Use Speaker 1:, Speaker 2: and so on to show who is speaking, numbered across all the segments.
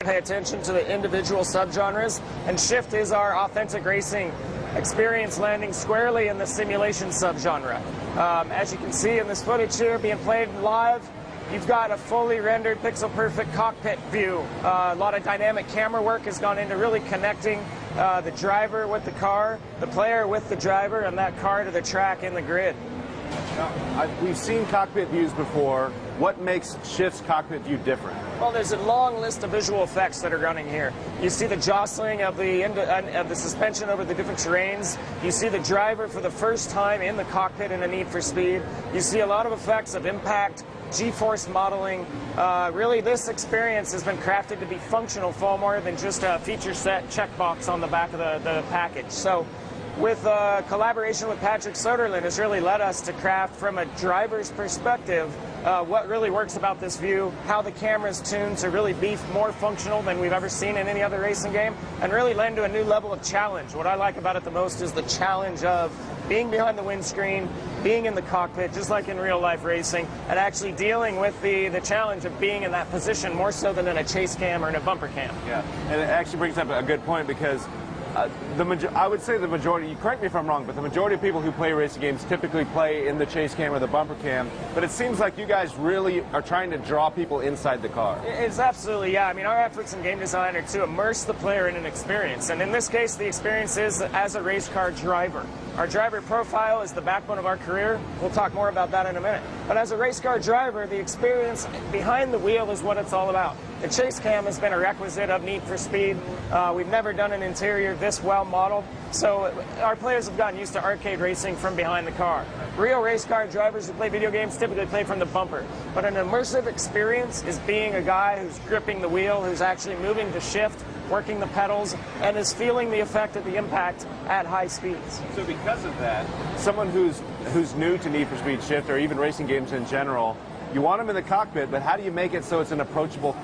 Speaker 1: Pay attention to the individual subgenres, and Shift is our authentic racing experience landing squarely in the simulation subgenre. As you can see in this footage here being played live, you've got a fully rendered pixel-perfect cockpit view. A lot of dynamic camera work has gone into really connecting the driver with the car, the player with the driver, and that car to the track in the grid.
Speaker 2: Now, we've seen cockpit views before. What makes Shift's cockpit view different?
Speaker 1: Well, there's a long list of visual effects that are running here. You see the jostling of the suspension over the different terrains. You see the driver for the first time in the cockpit in a Need for Speed. You see a lot of effects of impact, G-force modeling. Really, this experience has been crafted to be functional far more than just a feature set checkbox on the back of the package. So, with collaboration with Patrick Soderlund has really led us to craft from a driver's perspective what really works about this view, how the camera's tuned to really be more functional than we've ever seen in any other racing game, and really lend to a new level of challenge. What I like about it the most is the challenge of being behind the windscreen, being in the cockpit, just like in real life racing, and actually dealing with the challenge of being in that position more so than in a chase cam or in a bumper cam.
Speaker 2: Yeah, and it actually brings up a good point because I would say the majority, you correct me if I'm wrong, but the majority of people who play racing games typically play in the chase cam or the bumper cam, but it seems like you guys really are trying to draw people inside the car.
Speaker 1: It's absolutely, yeah. I mean, our efforts in game design are to immerse the player in an experience, and in this case, the experience is as a race car driver. Our driver profile is the backbone of our career. We'll talk more about that in a minute. But as a race car driver, the experience behind the wheel is what it's all about. The chase cam has been a requisite of Need for Speed. We've never done an interior this well modeled, so our players have gotten used to arcade racing from behind the car. Real race car drivers who play video games typically play from the bumper, but an immersive experience is being a guy who's gripping the wheel, who's actually moving the shift, working the pedals, and is feeling the effect of the impact at high speeds.
Speaker 2: So because of that, someone who's new to Need for Speed Shift or even racing games in general, you want them in the cockpit, but how do you make it so it's an approachable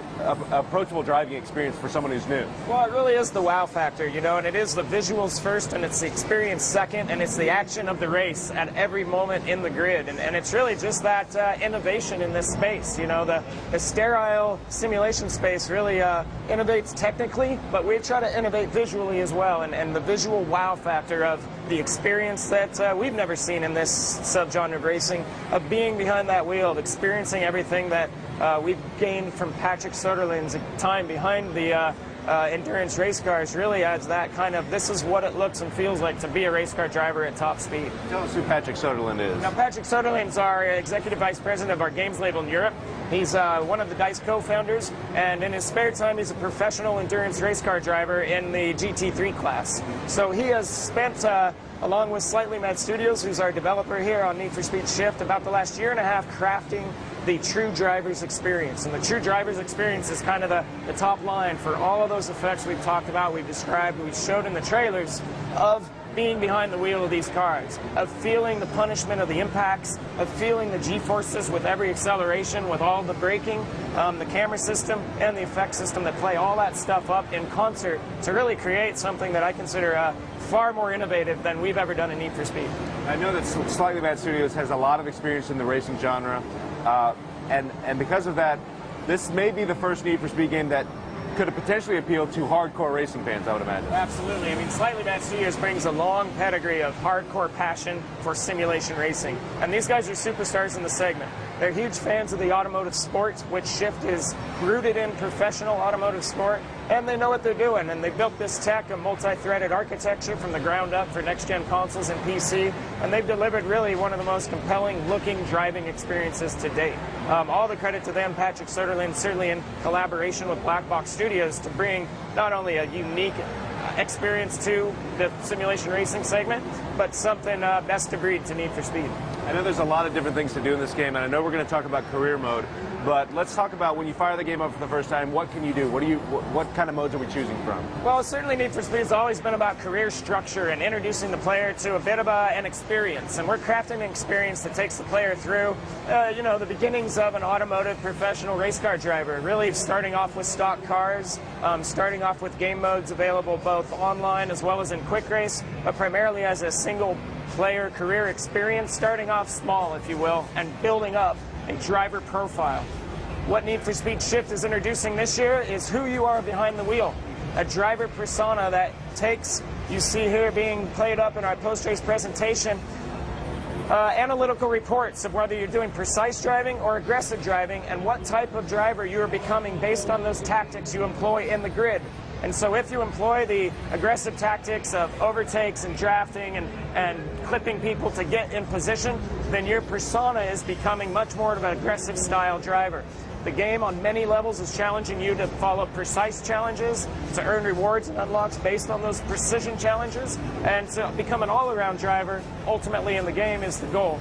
Speaker 2: driving experience for someone who's new?
Speaker 1: Well, it really is the wow factor, you know, and it is the visuals first, and it's the experience second, and it's the action of the race at every moment in the grid. And it's really just that innovation in this space. You know, the sterile simulation space really innovates technically, but we try to innovate visually as well, and the visual wow factor of the experience that we've never seen in this subgenre of racing, of being behind that wheel, of experiencing everything that we've gained from Patrick Soderlund's time behind the endurance race cars really adds that kind of, this is what it looks and feels like to be a race car driver at top speed.
Speaker 2: Tell us who Patrick Soderlund is.
Speaker 1: Now, Patrick Soderlund's our executive vice president of our games label in Europe. He's one of the DICE co-founders, and in his spare time, he's a professional endurance race car driver in the GT3 class. So he has spent, along with Slightly Mad Studios, who's our developer here on Need for Speed Shift, about the last year and a half crafting the true driver's experience. And the true driver's experience is kind of the top line for all of those effects we've talked about, we've described, we've showed in the trailers of being behind the wheel of these cars, of feeling the punishment of the impacts, of feeling the G-forces with every acceleration, with all the braking, the camera system, and the effect system that play all that stuff up in concert to really create something that I consider far more innovative than we've ever done in Need for Speed.
Speaker 2: I know that Slightly Mad Studios has a lot of experience in the racing genre, and because of that, this may be the first Need for Speed game that could have potentially appealed to hardcore racing fans, I would imagine.
Speaker 1: Absolutely. I mean, Slightly Mad Studios brings a long pedigree of hardcore passion for simulation racing. And these guys are superstars in the segment. They're huge fans of the automotive sport, which Shift is rooted in professional automotive sport, and they know what they're doing. And they built this tech, a multi-threaded architecture from the ground up for next-gen consoles and PC, and they've delivered really one of the most compelling-looking driving experiences to date. All the credit to them, Patrick Soderlund, certainly in collaboration with Black Box Studios, to bring not only a unique experience to the simulation racing segment, but something best of breed to Need for Speed.
Speaker 2: I know there's a lot of different things to do in this game, and I know we're going to talk about career mode, but let's talk about when you fire the game up for the first time, what can you do? What kind of modes are we choosing from?
Speaker 1: Well, certainly Need for Speed has always been about career structure and introducing the player to a bit of an experience, and we're crafting an experience that takes the player through, you know, the beginnings of an automotive professional race car driver, really starting off with stock cars, starting off with game modes available both online as well as in Quick Race, but primarily as a single player career experience, starting off small, if you will, and building up a driver profile. what Need for Speed Shift is introducing this year is who you are behind the wheel. A driver persona that takes, you see here being played up in our post-race presentation, analytical reports of whether you're doing precise driving or aggressive driving and what type of driver you are becoming based on those tactics you employ in the grid. And so if you employ the aggressive tactics of overtakes and drafting and clipping people to get in position, then your persona is becoming much more of an aggressive style driver. The game on many levels is challenging you to follow precise challenges, to earn rewards and unlocks based on those precision challenges, and to become an all-around driver ultimately in the game is the goal.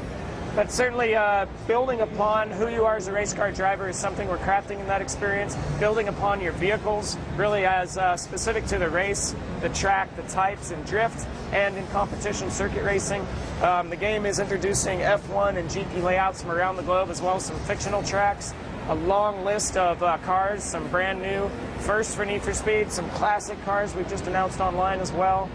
Speaker 1: But certainly building upon who you are as a race car driver is something we're crafting in that experience, building upon your vehicles really as specific to the race, the track, the types, and drift, and in competition circuit racing. The game is introducing F1 and GP layouts from around the globe, as well as some fictional tracks, a long list of cars, some brand new firsts for Need for Speed, some classic cars we've just announced online as well.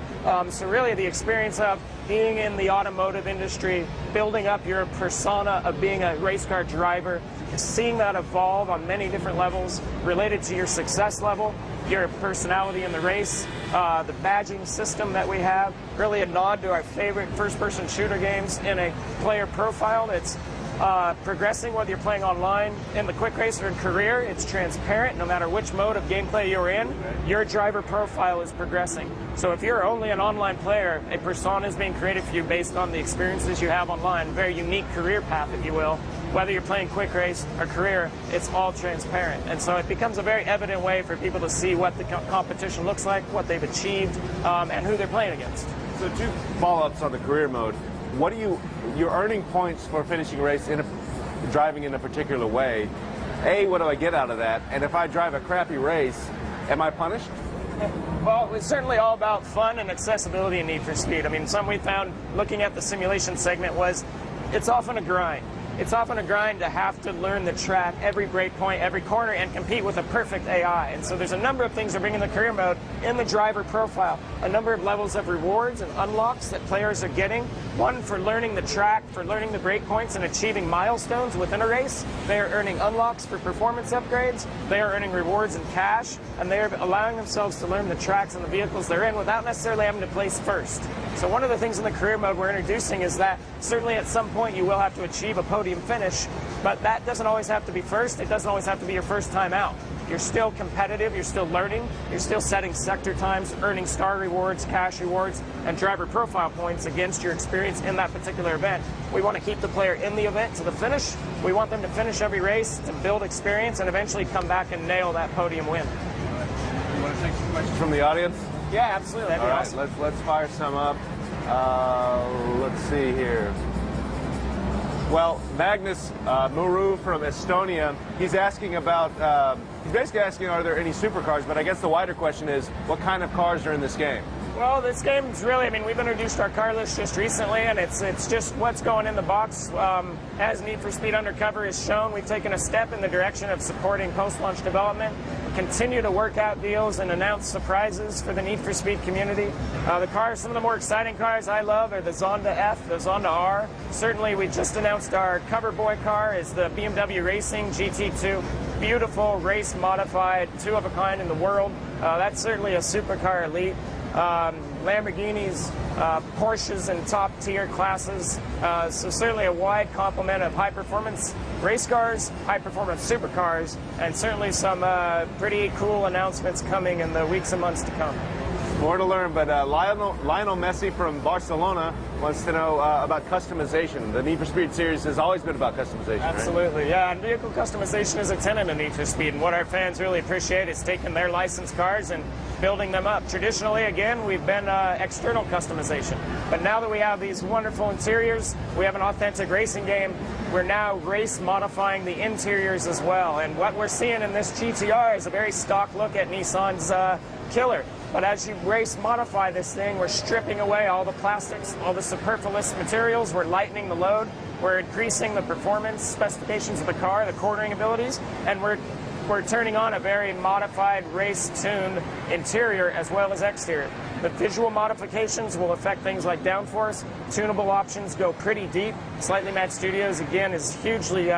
Speaker 1: So really the experience of being in the automotive industry, building up your persona of being a race car driver, seeing that evolve on many different levels related to your success level, your personality in the race, the badging system that we have, really a nod to our favorite first-person shooter games in a player profile that's progressing, whether you're playing online, in the quick race, or in career. It's transparent. No matter which mode of gameplay you're in, your driver profile is progressing. So if you're only an online player, a persona is being created for you based on the experiences you have online, a very unique career path, if you will. Whether you're playing quick race or career, it's all transparent. And so it becomes a very evident way for people to see what the competition looks like, what they've achieved, and who they're playing against.
Speaker 2: So 2 follow-ups on the career mode. What do you're earning points for finishing a race driving in a particular way. A, what do I get out of that? And if I drive a crappy race, am I punished?
Speaker 1: Well, it's certainly all about fun and accessibility in Need for Speed. I mean, something we found looking at the simulation segment was it's often a grind. It's often a grind to have to learn the track, every brake point, every corner, and compete with a perfect AI. And so there's a number of things that bring in the career mode in the driver profile, a number of levels of rewards and unlocks that players are getting. One, for learning the track, for learning the brake points and achieving milestones within a race. They are earning unlocks for performance upgrades. They are earning rewards in cash, and they are allowing themselves to learn the tracks and the vehicles they're in without necessarily having to place first. So one of the things in the career mode we're introducing is that certainly at some point you will have to achieve a podium finish, but that doesn't always have to be first. It doesn't always have to be your first time out. You're still competitive, you're still learning, you're still setting sector times, earning star rewards, cash rewards, and driver profile points against your experience in that particular event. We want to keep the player in the event to the finish. We want them to finish every race, to build experience, and eventually come back and nail that podium win.
Speaker 2: You want to take some questions from the audience?
Speaker 1: Yeah, absolutely. That'd be awesome.
Speaker 2: All right, let's fire some up. Let's see here. Well, Magnus Muru from Estonia, he's asking about, he's basically asking, are there any supercars? But I guess the wider question is, what kind of cars are in this game?
Speaker 1: Well, this game's really, I mean, we've introduced our car list just recently, and it's just what's going in the box. As Need for Speed Undercover has shown, we've taken a step in the direction of supporting post-launch development, continue to work out deals and announce surprises for the Need for Speed community. The cars, some of the more exciting cars I love are the Zonda F, the Zonda R. Certainly, we just announced our cover boy car is the BMW Racing GT2. Beautiful, race-modified, 2 of a kind in the world. That's certainly a supercar elite. Lamborghinis, Porsches and top-tier classes. So certainly a wide complement of high-performance race cars, high-performance supercars, and certainly some pretty cool announcements coming in the weeks and months to come.
Speaker 2: More to learn, but Lionel Messi from Barcelona wants to know about customization. The Need for Speed series has always been about customization,
Speaker 1: Absolutely,
Speaker 2: right?
Speaker 1: Yeah, and vehicle customization is a tenet of Need for Speed, and what our fans really appreciate is taking their licensed cars and building them up. Traditionally, again, we've been external customization, but now that we have these wonderful interiors, we have an authentic racing game, we're now race modifying the interiors as well, and what we're seeing in this GTR is a very stock look at Nissan's Killer. But as you race modify this thing, we're stripping away all the plastics, all the superfluous materials, we're lightening the load, we're increasing the performance specifications of the car, the cornering abilities, and we're we're turning on a very modified, race-tuned interior as well as exterior. The visual modifications will affect things like downforce. Tunable options go pretty deep. Slightly Mad Studios, again, is hugely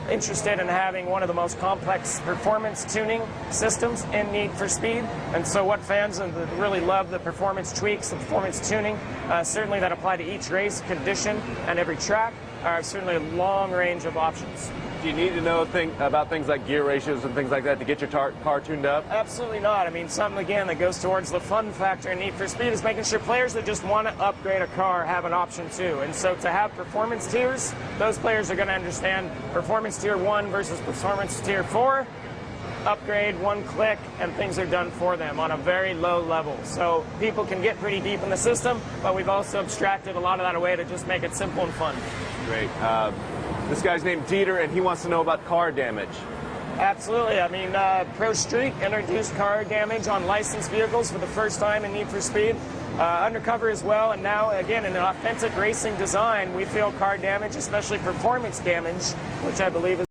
Speaker 1: interested in having one of the most complex performance tuning systems in Need for Speed. And so what fans really love the performance tweaks, the performance tuning, certainly that apply to each race, condition, and every track, are certainly a long range of options.
Speaker 2: Do you need to know about things like gear ratios and things like that to get your car tuned up?
Speaker 1: Absolutely not. I mean, something, again, that goes towards the fun factor in Need for Speed is making sure players that just want to upgrade a car have an option too. And so to have performance tiers, those players are going to understand performance tier 1 versus performance tier 4. Upgrade, one click, and things are done for them on a very low level. So people can get pretty deep in the system, but we've also abstracted a lot of that away to just make it simple and fun.
Speaker 2: Great. This guy's named Dieter, and he wants to know about car damage.
Speaker 1: Absolutely. I mean, Pro Street introduced car damage on licensed vehicles for the first time in Need for Speed. Undercover as well, and now, again, in an authentic racing design, we feel car damage, especially performance damage, which I believe is